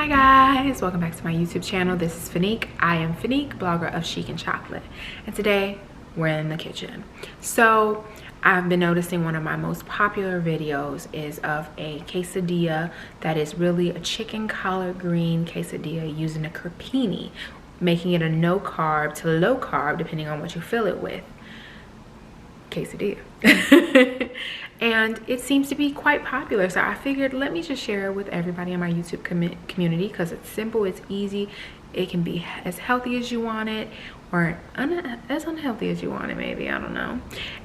Hi guys, welcome back to my YouTube channel. This is Fenique. I am Fenique, blogger of Chic and Chocolate, and today we're in the kitchen. So I've been noticing one of my most popular videos is of a quesadilla that is really a chicken collard green quesadilla using a crepini, making it a no carb to low carb depending on what you fill it with quesadilla. And it seems to be quite popular, so I figured let me just share it with everybody in my YouTube community because it's simple, it's easy, it can be as healthy as you want it or as unhealthy as you want it, maybe, I don't know.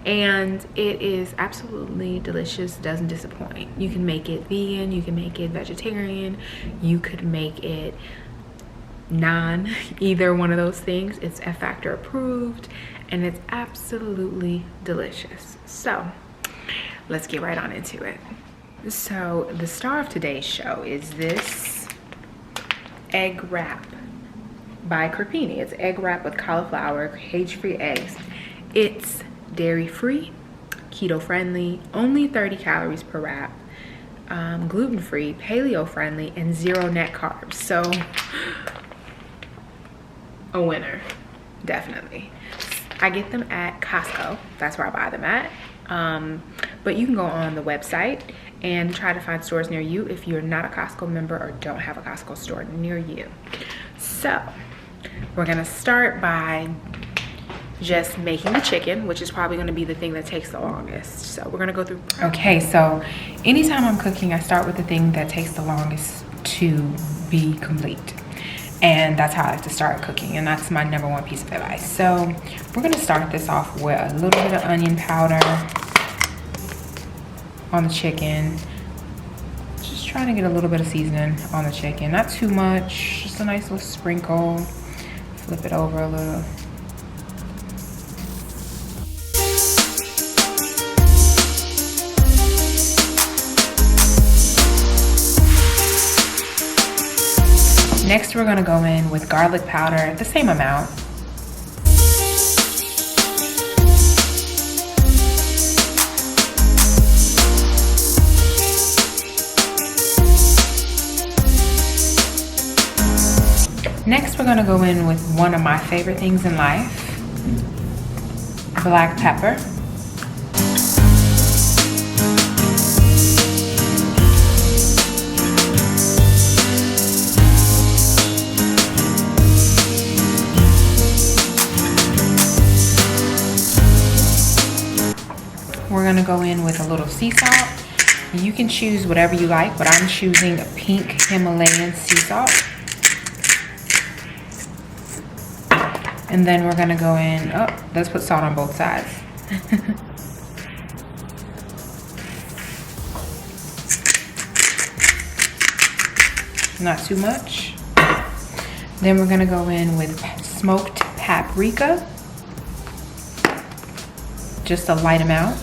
And it is absolutely delicious, doesn't disappoint. You can make it vegan, you can make it vegetarian, you could make it non, either one of those things. It's ffactor approved and it's absolutely delicious. So let's get right on into it. So the star of today's show is this egg wrap by Crepini. It's egg wrap with cauliflower, cage-free eggs. It's dairy-free, keto-friendly, only 30 calories per wrap, gluten-free, paleo-friendly, and 0 net carbs. So a winner, definitely. I get them at Costco. That's where I buy them at. But you can go on the website and try to find stores near you if you're not a Costco member or don't have a Costco store near you. So we're gonna start by just making the chicken, which is probably gonna be the thing that takes the longest. So we're gonna go through. Okay, so anytime I'm cooking, I start with the thing that takes the longest to be complete. And that's how I like to start cooking, and that's my #1 piece of advice. So we're gonna start this off with a little bit of onion powder on the chicken. Just trying to get a little bit of seasoning on the chicken, not too much, just a nice little sprinkle. Flip it over a little. Next, we're gonna go in with garlic powder, the same amount. Next, we're gonna go in with one of my favorite things in life, black pepper. We're gonna go in with a little sea salt. You can choose whatever you like, but I'm choosing a pink Himalayan sea salt. And then we're gonna go in, oh, let's put salt on both sides. Not too much. Then we're gonna go in with smoked paprika. Just a light amount.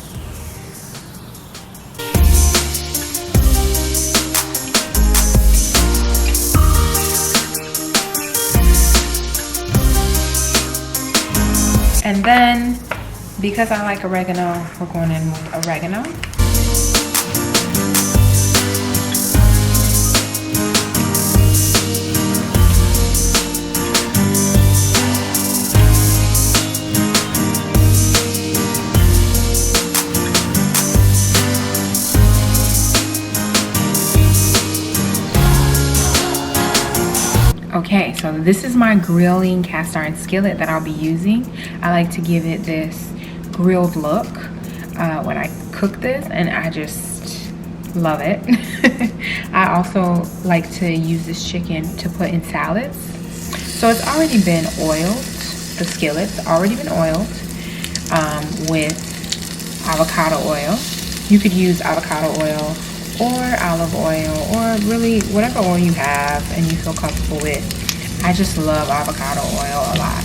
And then, because I like oregano, we're going in with oregano. Okay, so this is my grilling cast iron skillet that I'll be using. I like to give it this grilled look when I cook this, and I just love it. I also like to use this chicken to put in salads. So it's already been oiled, the skillet's already been oiled with avocado oil. You could use avocado oil or olive oil, or really whatever oil you have and you feel comfortable with. I just love avocado oil a lot.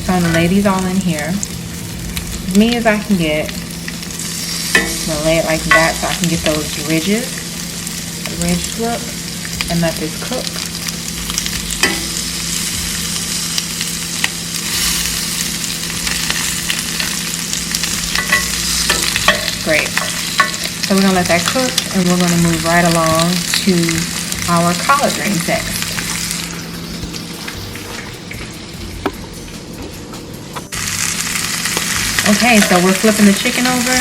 So I'm gonna lay these all in here, as many as I can get. I'm gonna lay it like that so I can get those ridges, the ridge look, and let this cook. Great. So we're gonna let that cook, and we're gonna move right along to our collard greens next. Okay, so we're flipping the chicken over.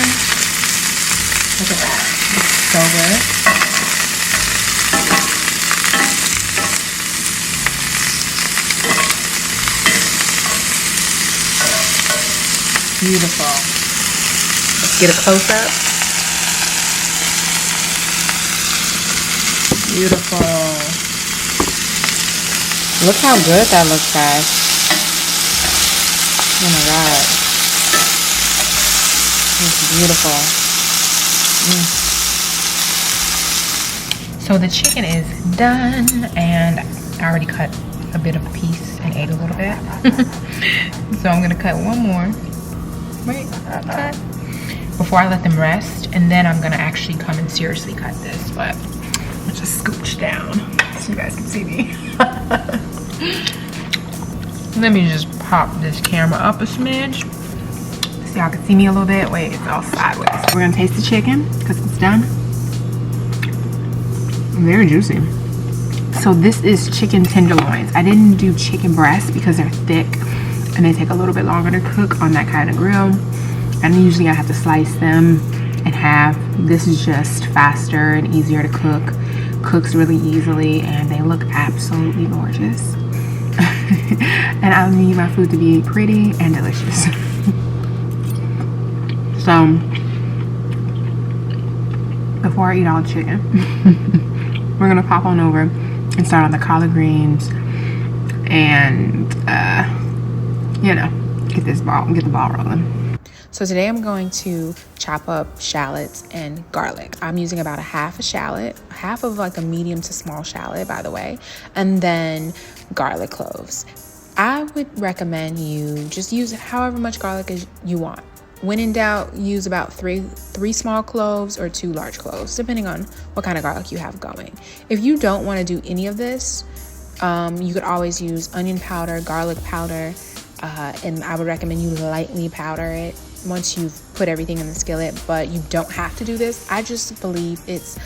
Look at that. It's so good. Beautiful. Let's get a close-up. Beautiful. Look how good that looks, guys. Oh my God. It's beautiful. So the chicken is done, and I already cut a bit of a piece and ate a little bit. So I'm gonna cut one more. Wait, cut. Before I let them rest, and then I'm gonna actually come and seriously cut this, but let's just scooch down so you guys can see me. Let me just pop this camera up a smidge so y'all can see me a little bit. Wait, it's all sideways. We're gonna taste the chicken because it's done. Very juicy. So this is chicken tenderloins. I didn't do chicken breasts because they're thick and they take a little bit longer to cook on that kind of grill. And usually I have to slice them in half. This is just faster and easier to cook. Cooks really easily, and they look absolutely gorgeous. And I need my food to be pretty and delicious. So before I eat all the chicken, we're gonna pop on over and start on the collard greens and you know, get the ball rolling. So today I'm going to chop up shallots and garlic. I'm using about half a shallot, half of like a medium to small shallot, by the way, and then garlic cloves. I would recommend you just use however much garlic as you want. When in doubt, use about three small cloves or 2 large cloves, depending on what kind of garlic you have going. If you don't want to do any of this, you could always use onion powder, garlic powder, and I would recommend you lightly powder it once you've put everything in the skillet, but you don't have to do this. I just believe it's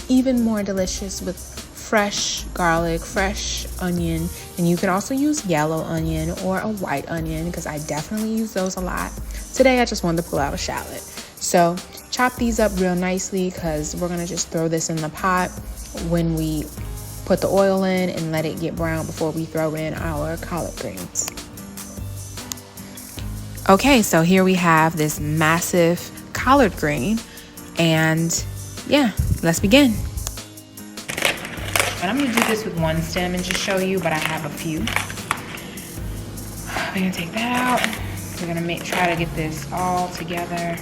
even more delicious with fresh garlic, fresh onion, and you can also use yellow onion or a white onion because I definitely use those a lot. Today I just wanted to pull out a shallot. So chop these up real nicely because we're gonna just throw this in the pot when we put the oil in and let it get brown before we throw in our collard greens. Okay, so here we have this massive collard green, and yeah, let's begin. And I'm gonna do this with one stem and just show you, but I have a few. We're gonna take that out. We're gonna try to get this all together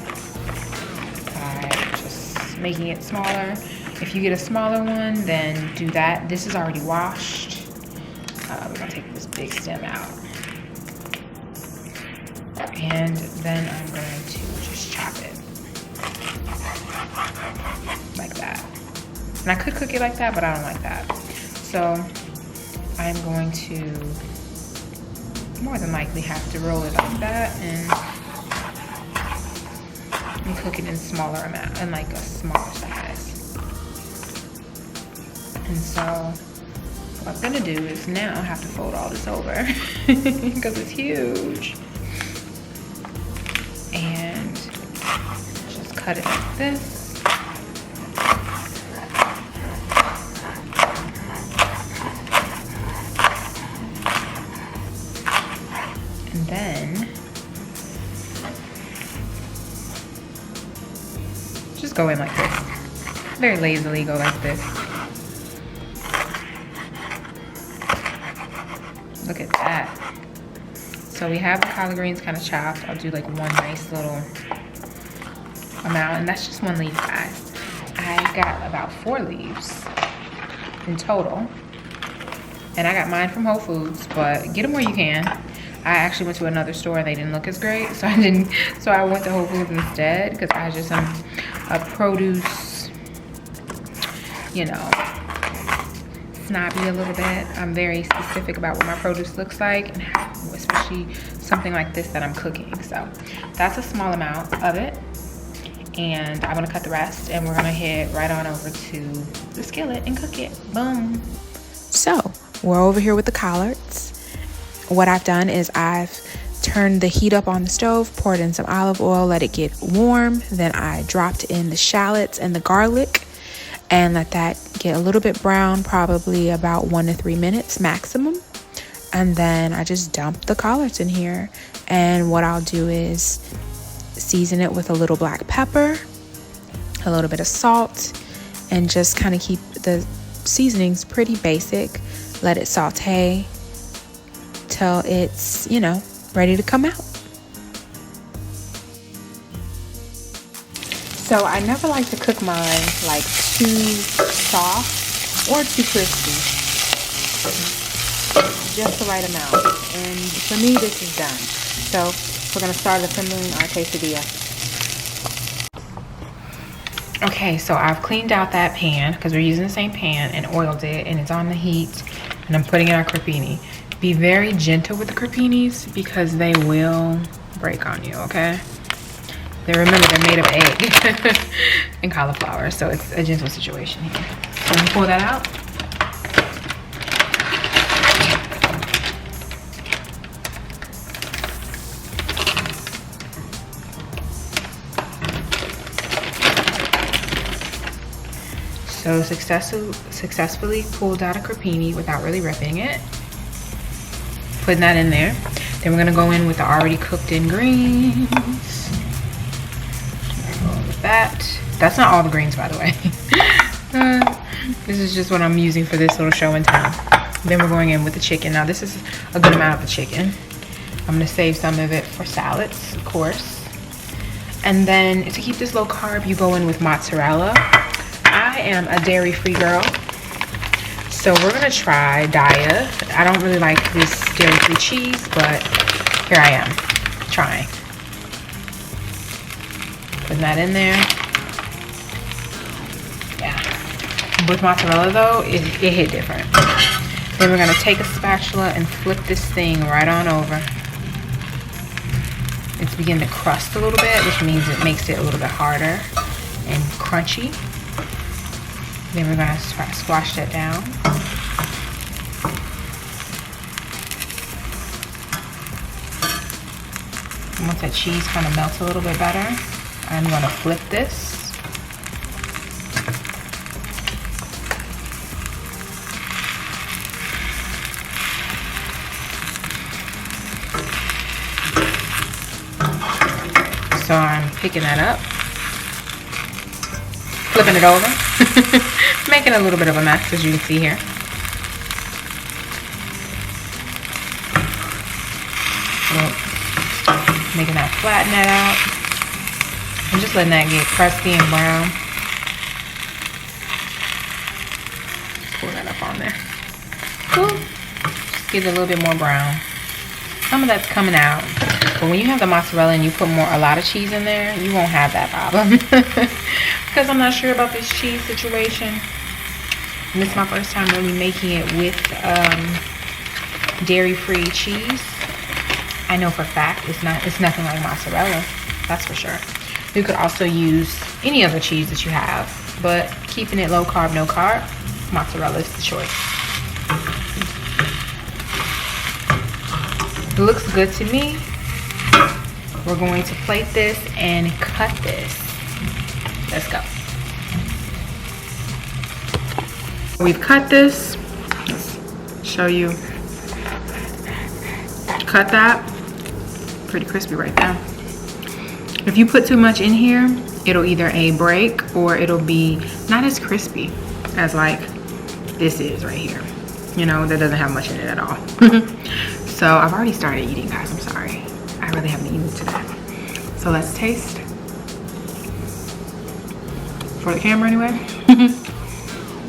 by just making it smaller. If you get a smaller one, then do that. This is already washed. We're gonna take this big stem out. And then I'm going to just chop it like that. And I could cook it like that, but I don't like that. So I'm going to more than likely have to roll it like that and cook it in smaller amount and like a smaller size. And so what I'm gonna do is now have to fold all this over because it's huge. And just cut it like this. And then just go in like this. Very lazily go like this. Look at that. So we have the collard greens kind of chopped. I'll do like one nice little amount, and that's just one leaf, guys. I got about 4 leaves in total, and I got mine from Whole Foods, but get them where you can. I actually went to another store and they didn't look as great, so I went to Whole Foods instead because I just am a produce, you know, snobby a little bit. I'm very specific about what my produce looks like, and especially something like this that I'm cooking. So that's a small amount of it, and I'm gonna cut the rest, and we're gonna head right on over to the skillet and cook it. Boom. So we're over here with the collards. What I've done is I've turned the heat up on the stove, poured in some olive oil, let it get warm. Then I dropped in the shallots and the garlic and let that get a little bit brown, probably about 1 to 3 minutes maximum. And then I just dump the collards in here. And what I'll do is season it with a little black pepper, a little bit of salt, and just kind of keep the seasonings pretty basic. Let it saute till it's, you know, ready to come out. So I never like to cook mine like too soft or too crispy. Just the right amount. And for me, this is done. So we're gonna start assembling our quesadilla. Okay, so I've cleaned out that pan because we're using the same pan and oiled it, and it's on the heat, and I'm putting in our crepini. Be very gentle with the crepinis because they will break on you, okay? Remember, they're made of egg and cauliflower, so it's a gentle situation here. So I'm gonna pull that out. So successfully pulled out a crepini without really ripping it. Putting that in there. Then we're gonna go in with the already cooked in greens. Go with that. That's not all the greens, by the way. This is just what I'm using for this little show and tell. Then we're going in with the chicken. Now this is a good amount of the chicken. I'm gonna save some of it for salads, of course. And then to keep this low carb, you go in with mozzarella. I am a dairy-free girl, so we're gonna try Daya. I don't really like this dairy-free cheese, but here I am, trying. Putting that in there. Yeah. With mozzarella though, it hit different. Then we're gonna take a spatula and flip this thing right on over. It's beginning to crust a little bit, which means it makes it a little bit harder and crunchy. Then we're gonna squash that down. And once that cheese kind of melts a little bit better, I'm gonna flip this. So I'm picking that up, flipping it over. Making a little bit of a mess, as you can see here. So, making that, flatten that out. I'm just letting that get crusty and brown. Just pull that up on there. Cool. Just get it a little bit more brown. Some of that's coming out. But when you have the mozzarella and you put a lot of cheese in there, you won't have that problem. Because I'm not sure about this cheese situation. And this is my first time really making it with dairy-free cheese. I know for a fact it's nothing like mozzarella, that's for sure. You could also use any other cheese that you have, but keeping it low carb, no carb, mozzarella is the choice. It looks good to me. We're going to plate this and cut this. Let's go. We've cut this. Let's show you. Cut that. Pretty crispy right there. If you put too much in here, it'll either A, break, or it'll be not as crispy as like this is right here. You know, that doesn't have much in it at all. So I've already started eating, guys. I'm sorry. I really haven't eaten today. So let's taste. For the camera anyway.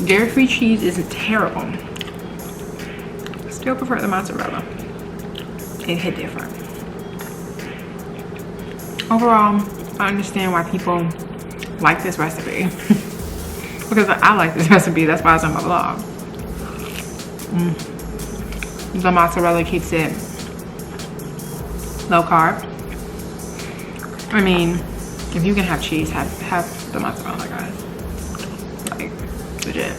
Dairy-free cheese isn't terrible. I still prefer the mozzarella. It hit different. Overall, I understand why people like this recipe. Because I like this recipe, that's why it's on my vlog. The mozzarella keeps it low carb. I mean, if you can have cheese, have the mozzarella, guys. Like, legit.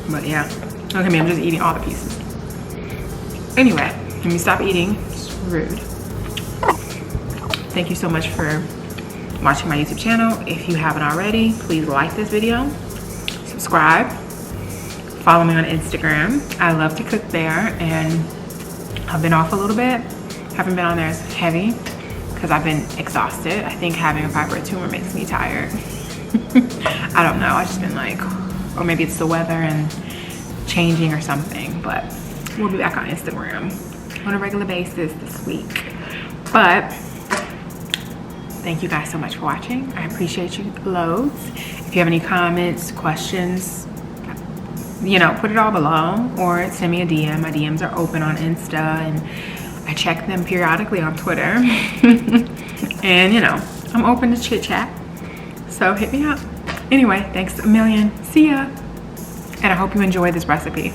But yeah, look at me, I'm just eating all the pieces. Anyway, Let me stop eating. It's rude. Thank you so much for watching my YouTube channel. If you haven't already, please like this video, subscribe, follow me on Instagram. I love to cook there, and I've been off a little bit. Haven't been on there as heavy because I've been exhausted. I think having a fibroid tumor makes me tired. I don't know, I've just been like, or maybe it's the weather and changing or something, but we'll be back on Instagram on a regular basis this week. But thank you guys so much for watching. I appreciate you loads. If you have any comments, questions, you know, put it all below or send me a DM. My DMs are open on Insta and I check them periodically on Twitter. And you know, I'm open to chit chat. So hit me up. Anyway, thanks a million. See ya. And I hope you enjoy this recipe.